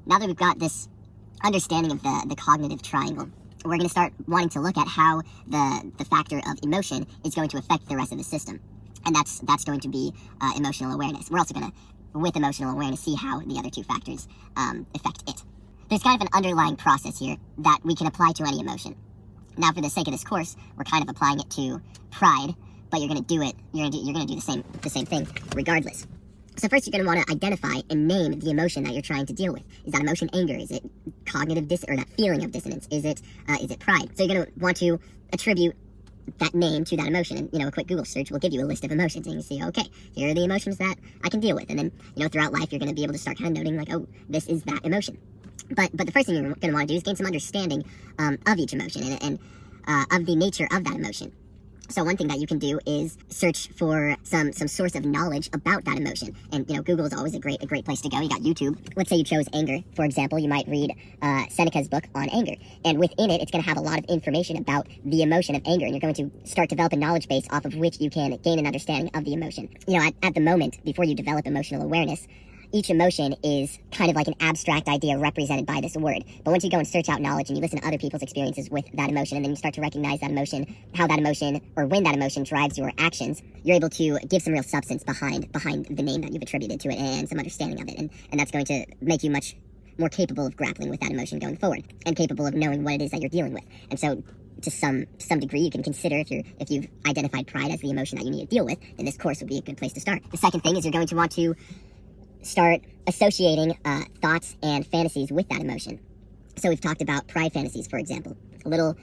now that we've got this understanding of the cognitive triangle, we're going to start wanting to look at how the factor of emotion is going to affect the rest of the system. And that's going to be emotional awareness. We're also going to, with emotional awareness, see how the other two factors affect it. There's kind of an underlying process here that we can apply to any emotion. Now, for the sake of this course, we're kind of applying it to pride, but you're going to do it. You're going to do the same thing regardless. So first, you're going to want to identify and name the emotion that you're trying to deal with. Is that emotion anger? Is it cognitive or that feeling of dissonance? Is it pride? So you're going to want to attribute that name to that emotion, and a quick Google search will give you a list of emotions, and you see, okay, here are the emotions that I can deal with, and then throughout life you're going to be able to start kind of noting like, oh, this is that emotion. But the first thing you're going to want to do is gain some understanding of each emotion and of the nature of that emotion. So one thing that you can do is search for some source of knowledge about that emotion. And, Google is always a great place to go. You got YouTube. Let's say you chose anger, for example. You might read Seneca's book on anger. And within it, it's going to have a lot of information about the emotion of anger. And you're going to start to develop a knowledge base off of which you can gain an understanding of the emotion. At the moment, before you develop emotional awareness, each emotion is kind of like an abstract idea represented by this word. But once you go and search out knowledge and you listen to other people's experiences with that emotion, and then you start to recognize that emotion, how that emotion, or when that emotion drives your actions, you're able to give some real substance behind the name that you've attributed to it and some understanding of it. And that's going to make you much more capable of grappling with that emotion going forward and capable of knowing what it is that you're dealing with. And so to some degree, you can consider if you've identified pride as the emotion that you need to deal with, then this course would be a good place to start. The second thing is you're going to want to start associating thoughts and fantasies with that emotion. So we've talked about pride fantasies, for example, little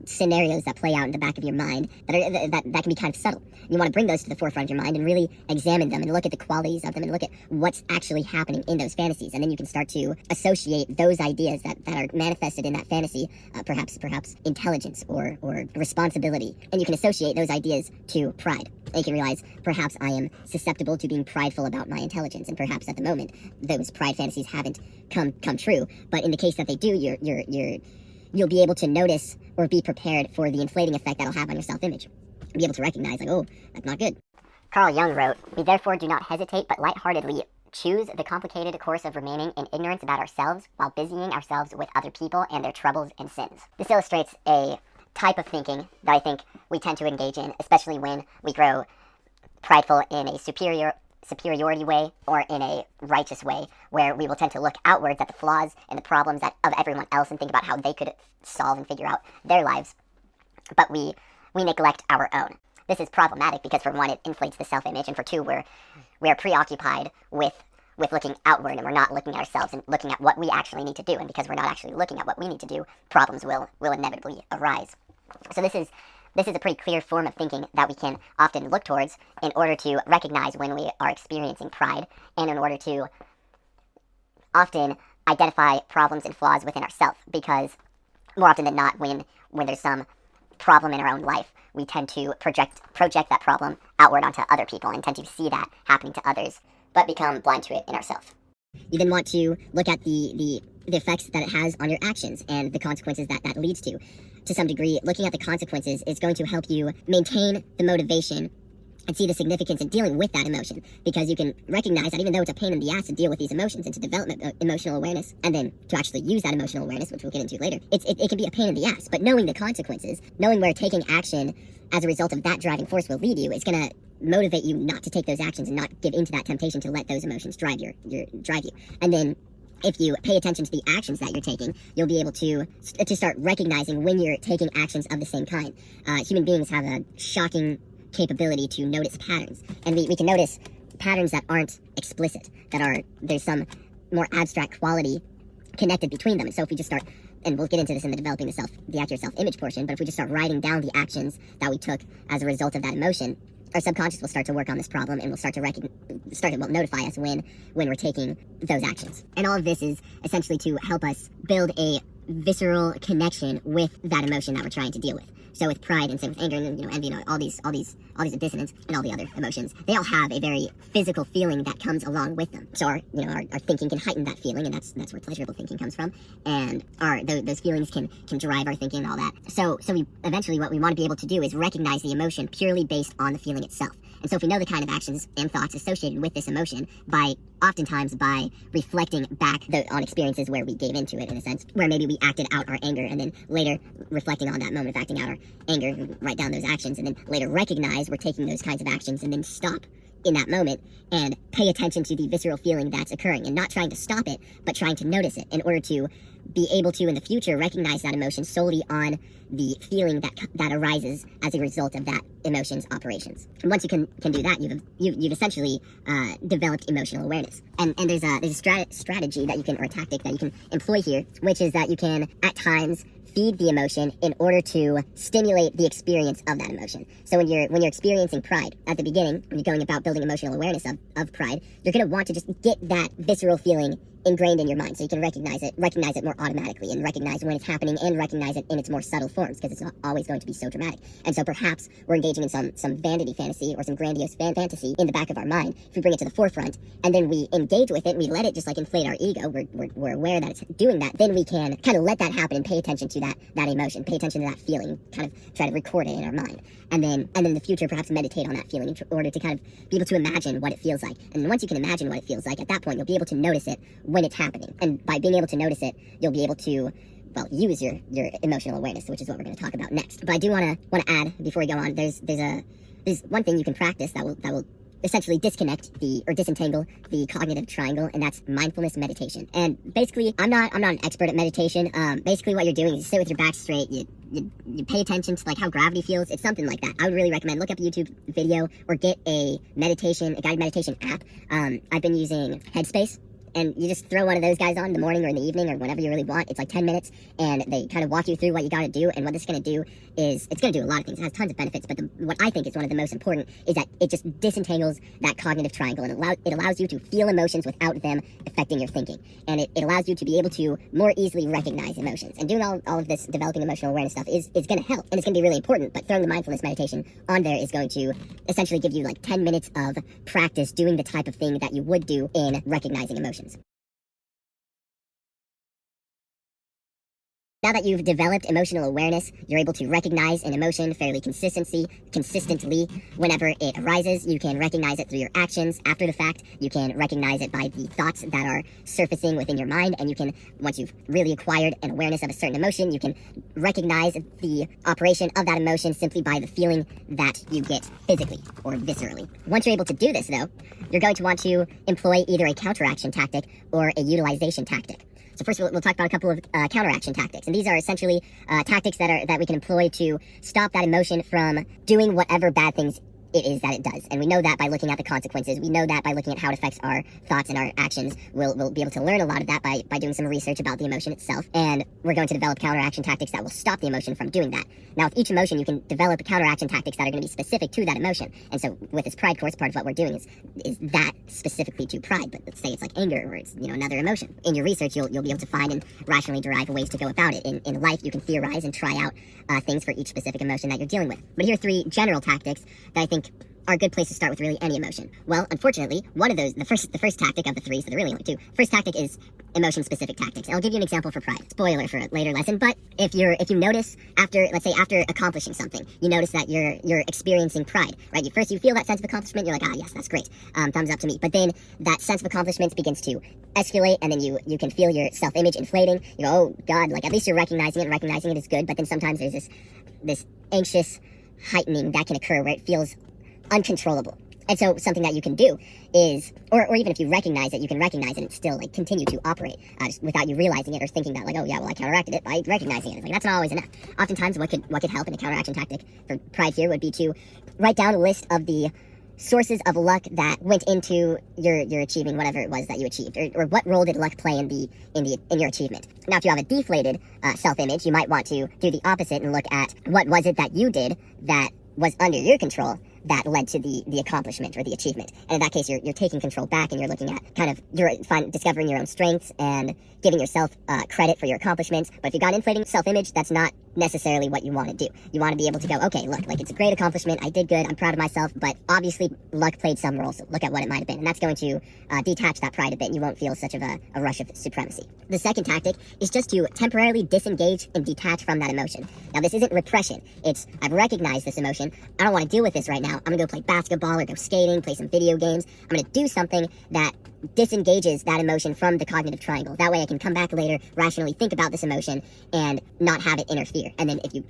scenarios that play out in the back of your mind that can be kind of subtle. You want to bring those to the forefront of your mind and really examine them and look at the qualities of them and look at what's actually happening in those fantasies. And then you can start to associate those ideas that are manifested in that fantasy, perhaps intelligence or responsibility. And you can associate those ideas to pride. And you can realize, perhaps I am susceptible to being prideful about my intelligence, and perhaps at the moment those pride fantasies haven't come true. But in the case that they do, you'll be able to notice or be prepared for the inflating effect that'll have on your self-image. Be able to recognize, like, oh, that's not good. Carl Jung wrote, "We therefore do not hesitate, but lightheartedly choose the complicated course of remaining in ignorance about ourselves while busying ourselves with other people and their troubles and sins." This illustrates a type of thinking that I think we tend to engage in, especially when we grow prideful in a superiority way or in a righteous way, where we will tend to look outwards at the flaws and the problems of everyone else and think about how they could solve and figure out their lives, but we neglect our own. This is problematic because, for one, it inflates the self-image, and for two, we're preoccupied with looking outward, and we're not looking at ourselves and looking at what we actually need to do. And because we're not actually looking at what we need to do, problems will inevitably arise. So this is a pretty clear form of thinking that we can often look towards in order to recognize when we are experiencing pride, and in order to often identify problems and flaws within ourselves. Because more often than not, when there's some problem in our own life, we tend to project that problem outward onto other people and tend to see that happening to others, but become blind to it in ourselves. You then want to look at the effects that it has on your actions and the consequences that leads to. To some degree, looking at the consequences is going to help you maintain the motivation and see the significance in dealing with that emotion, because you can recognize that even though it's a pain in the ass to deal with these emotions and to develop emotional awareness, and then to actually use that emotional awareness, which we'll get into later, it can be a pain in the ass. But knowing the consequences, knowing where taking action as a result of that driving force will lead you, is going to motivate you not to take those actions and not give into that temptation to let those emotions drive you. And then if you pay attention to the actions that you're taking, you'll be able to start recognizing when you're taking actions of the same kind. Human beings have a shocking capability to notice patterns, and we can notice patterns that aren't explicit, there's some more abstract quality connected between them. And so if we just start, and we'll get into this in the developing the accurate self-image portion, but if we just start writing down the actions that we took as a result of that emotion, our subconscious will start to work on this problem, and will start to notify us when we're taking those actions. And all of this is essentially to help us build a visceral connection with that emotion that we're trying to deal with. So with pride, and same with anger, and envy, all these dissonance and all the other emotions, they all have a very physical feeling that comes along with them. So our thinking can heighten that feeling, and that's where pleasurable thinking comes from. And those feelings can drive our thinking and all that. So we eventually, what we want to be able to do is recognize the emotion purely based on the feeling itself. And so if we know the kind of actions and thoughts associated with this emotion, oftentimes by reflecting back on experiences where we gave into it, in a sense, where maybe we acted out our anger, and then later reflecting on that moment of acting out our anger, we write down those actions, and then later recognize we're taking those kinds of actions, and then stop in that moment and pay attention to the visceral feeling that's occurring, and not trying to stop it, but trying to notice it in order to be able to, in the future, recognize that emotion solely on the feeling that arises as a result of that emotion's operations. And once you can do that, you've essentially developed emotional awareness. And there's a strategy that you can, or a tactic that you can employ here, which is that you can at times feed the emotion in order to stimulate the experience of that emotion. So when you're experiencing pride at the beginning, when you're going about building emotional awareness of pride, you're going to want to just get that visceral feeling ingrained in your mind, so you can recognize it more automatically, and recognize when it's happening, and recognize it in its more subtle forms, because it's not always going to be so dramatic. And so perhaps we're engaging in some vanity fantasy, or some grandiose fantasy in the back of our mind. If we bring it to the forefront, and then we engage with it, and we let it just like inflate our ego, we're aware that it's doing that, then we can kind of let that happen and pay attention to that emotion, pay attention to that feeling, kind of try to record it in our mind. And then in the future, perhaps meditate on that feeling in order to kind of be able to imagine what it feels like. And once you can imagine what it feels like, at that point, you'll be able to notice it when it's happening. And by being able to notice it, you'll be able to, well, use your emotional awareness, which is what we're going to talk about next. But I do want to add, before we go on, there's one thing you can practice that will essentially disentangle the cognitive triangle, and that's mindfulness meditation. And basically, I'm not an expert at meditation. Basically what you're doing is you sit with your back straight, you pay attention to like how gravity feels. It's something like that. I would really recommend look up a YouTube video or get a guided meditation app. I've been using Headspace. And you just throw one of those guys on in the morning or in the evening or whenever you really want. It's like 10 minutes, and they kind of walk you through what you got to do. And what this is going to do is, it's going to do a lot of things. It has tons of benefits, but what I think is one of the most important is that it just disentangles that cognitive triangle, and it allows you to feel emotions without them affecting your thinking. And it allows you to be able to more easily recognize emotions. And doing all of this developing emotional awareness stuff is going to help, and it's going to be really important. But throwing the mindfulness meditation on there is going to essentially give you like 10 minutes of practice doing the type of thing that you would do in recognizing emotions. Now that you've developed emotional awareness, you're able to recognize an emotion fairly consistently whenever it arises. You can recognize it through your actions after the fact. You can recognize it by the thoughts that are surfacing within your mind, and you can, once you've really acquired an awareness of a certain emotion, you can recognize the operation of that emotion simply by the feeling that you get physically or viscerally. Once you're able to do this, though, you're going to want to employ either a counteraction tactic or a utilization tactic. So first, we'll talk about a couple of counteraction tactics, and these are essentially tactics that we can employ to stop that emotion from doing whatever bad things it is that it does. And we know that by looking at the consequences. We know that by looking at how it affects our thoughts and our actions. We'll be able to learn a lot of that by doing some research about the emotion itself. And we're going to develop counteraction tactics that will stop the emotion from doing that. Now, with each emotion, you can develop counteraction tactics that are going to be specific to that emotion. And so with this pride course, part of what we're doing is that specifically to pride. But let's say it's like anger, or it's another emotion. In your research, you'll be able to find and rationally derive ways to go about it. In life, you can theorize and try out things for each specific emotion that you're dealing with. But here are 3 general tactics that I think are a good place to start with really any emotion. Well, unfortunately, one of those, the first tactic of the 3, so there are really only 2. First tactic is emotion-specific tactics. And I'll give you an example for pride. Spoiler for a later lesson, but if you notice after accomplishing something, you notice that you're experiencing pride, right? You feel that sense of accomplishment, you're like, yes, that's great, thumbs up to me. But then that sense of accomplishment begins to escalate, and then you can feel your self-image inflating. You go, oh God, like at least you're recognizing it, and recognizing it is good. But then sometimes there's this anxious heightening that can occur where it feels uncontrollable. And so something that you can do is, or even if you recognize it, you can recognize it and still like continue to operate just without you realizing it or thinking that like, oh yeah, well I counteracted it by recognizing it. It's like, that's not always enough. Oftentimes what could help in a counteraction tactic for pride here would be to write down a list of the sources of luck that went into your achieving whatever it was that you achieved, or what role did luck play in your achievement. Now, if you have a deflated self-image, you might want to do the opposite and look at what was it that you did that was under your control that led to the accomplishment or the achievement. And in that case, you're taking control back, and you're looking at kind of discovering your own strengths and giving yourself credit for your accomplishments. But if you've got inflating self-image, that's not necessarily what you want to do. You want to be able to go, okay, look, like, it's a great accomplishment, I did good, I'm proud of myself, but obviously luck played some role, so look at what it might have been. And that's going to detach that pride a bit, and you won't feel such of a rush of supremacy. The second tactic is just to temporarily disengage and detach from that emotion. Now, this isn't repression. It's, I've recognized this emotion, I don't want to deal with this right now, I'm going to go play basketball or go skating, play some video games, I'm going to do something that disengages that emotion from the cognitive triangle. That way I can come back later, rationally think about this emotion, and not have it interfere. And then if you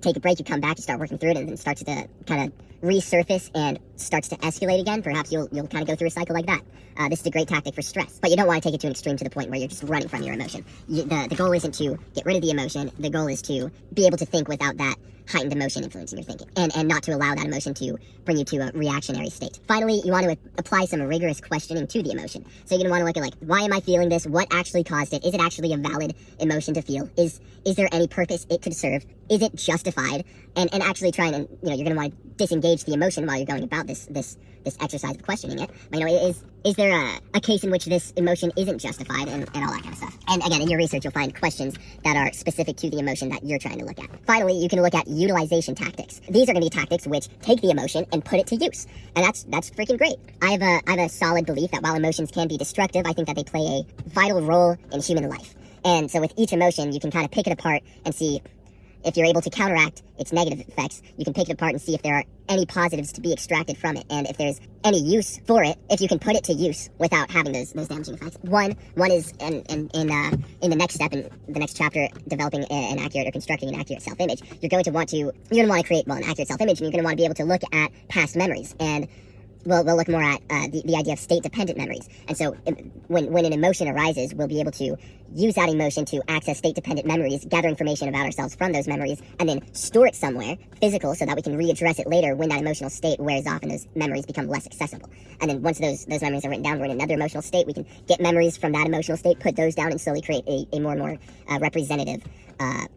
take a break, you come back, you start working through it, and then it starts to kind of resurface and starts to escalate again, perhaps you'll kind of go through a cycle like that. This is a great tactic for stress, but you don't want to take it to an extreme to the point where you're just running from your emotion. The goal isn't to get rid of the emotion, the goal is to be able to think without that heightened emotion influencing your thinking, and not to allow that emotion to bring you to a reactionary state. Finally, you want to apply some rigorous questioning to the emotion. So you're going to want to look at, like, why am I feeling this? What actually caused it? Is it actually a valid emotion to feel? Is there any purpose it could serve? Is it justified? And actually trying to, you're going to want to disengage the emotion while you're going about this exercise of questioning it. Is there a case in which this emotion isn't justified, and all that kind of stuff? And again, in your research, you'll find questions that are specific to the emotion that you're trying to look at. Finally, you can look at utilization tactics. These are going to be tactics which take the emotion and put it to use. And that's freaking great. I have a solid belief that while emotions can be destructive, I think that they play a vital role in human life. And so with each emotion, you can kind of pick it apart and see if you're able to counteract its negative effects. You can pick it apart and see if there are any positives to be extracted from it, and if there's any use for it, if you can put it to use without having those damaging effects. One is in the next step, in the next chapter, developing an accurate or constructing an accurate self-image. You're going to want to create an accurate self-image, and you're going to want to be able to look at past memories, and we'll look more at the idea of state-dependent memories. And so when an emotion arises, we'll be able to use that emotion to access state-dependent memories, gather information about ourselves from those memories, and then store it somewhere physical so that we can readdress it later when that emotional state wears off and those memories become less accessible. And then once those memories are written down, we're in another emotional state, we can get memories from that emotional state, put those down, and slowly create a more and more representative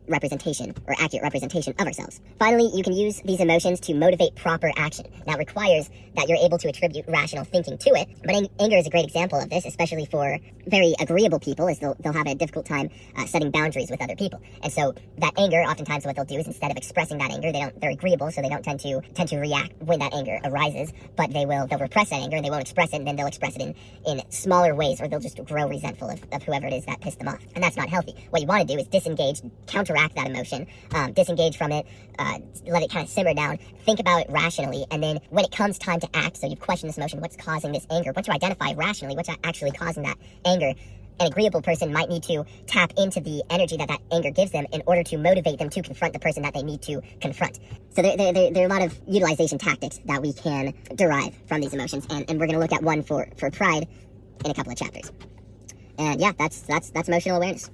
representation or accurate representation of ourselves. Finally, you can use these emotions to motivate proper action. Now, it requires that you're able to attribute rational thinking to it, but anger is a great example of this, especially for very agreeable people, as they'll have a difficult time setting boundaries with other people. And so that anger, oftentimes what they'll do is, instead of expressing that anger, they're agreeable, so they don't tend to react when that anger arises, but they'll repress that anger, and they won't express it, and then they'll express it in smaller ways, or they'll just grow resentful of whoever it is that pissed them off. And that's not healthy. What you want to do is disengage, counteract that emotion, disengage from it, let it kind of simmer down, think about it rationally, and then when it comes time to act, so you've questioned this emotion, what's causing this anger, once you identify rationally what's actually causing that anger, an agreeable person might need to tap into the energy that anger gives them in order to motivate them to confront the person that they need to confront. So there are a lot of utilization tactics that we can derive from these emotions, and we're going to look at one for pride in a couple of chapters. And yeah, that's emotional awareness.